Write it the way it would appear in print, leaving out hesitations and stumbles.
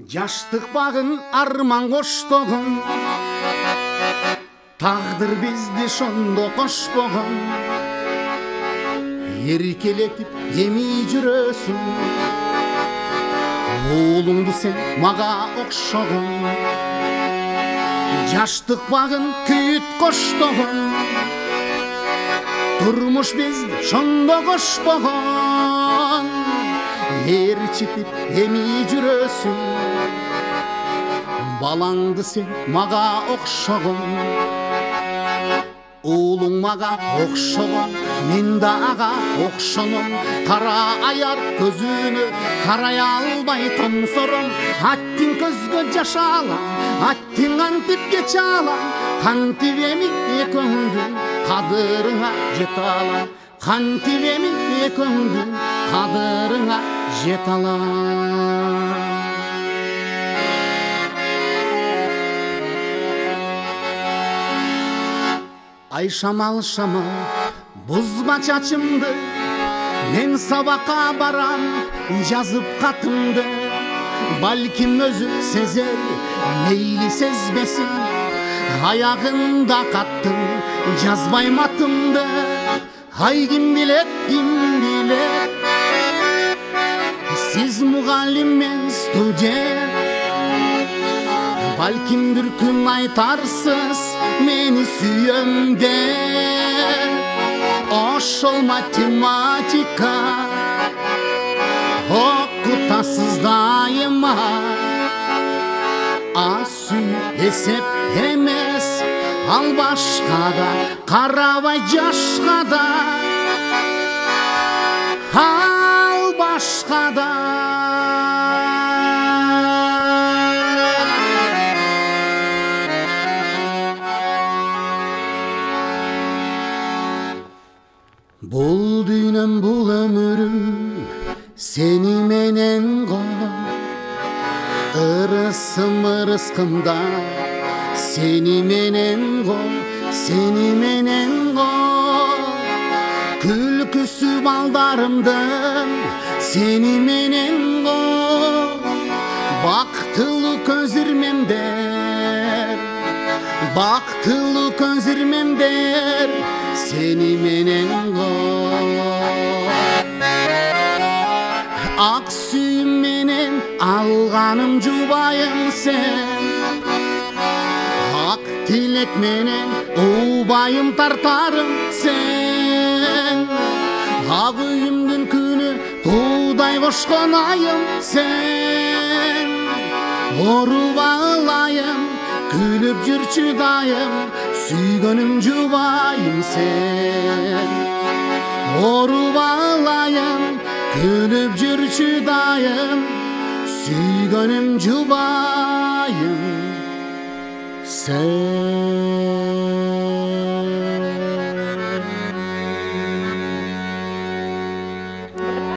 Жаштык багын арман коштогон, тагдыр бизди шондо кошпогон. Эркелетип эми жүрөсүң, уулуңду сен мага окшогон. Жаштык багын күйүт коштогон, турмуш бизди шондо кошпогон. Ээрчитип эми жүрөсүң, балаңды сен мага окшогон. Уулуң мага окшогон, мен да ага окшоном. Кара аяр көзүнө карай албай томсором. Аттиң көзгө жаш алам, аттиң антип кече алам. Кантип эми экөөңдүн кадырыңа жете алам. Кантип эми экөөңдүн кадырыңа жете алам. Ай шамал шамал бузма чачымды, мен сабакка барам жазып катымды. Балким өзү сезер, мейли сезбесин, аягында каттым жазбайм атымды. Ай ким билет, сиз мугалим мен студент. Балким бир күн айтарсыз мени сүйөм деп. Ошол математика окутасыз дайыма. А сүйүү эсеп эмес, ал башка да, карабай жашка да, ал башка да. Бул дүйнөм, бул өмүрүм сени менен го. Ырысым ырыскымда сени менен го, сени менен го. Күлкүсү балдарымдын сени менен го. Бактылуу көз ирмемдер, бактылуу көз ирмемдер сени менен го. Ак сүйүм менен алганым жубайым сен. Ак тилек менен убайым тартарым сен. Ак үйүмдүн күнү туудай кошкон айым сен. Оруба ылайым, күлүп жүрчү дайым, сүйгөнүм жубайым сен. Оруба ылайым, күлүп жүрчү дайым, сүйгөнүм жубайым сен.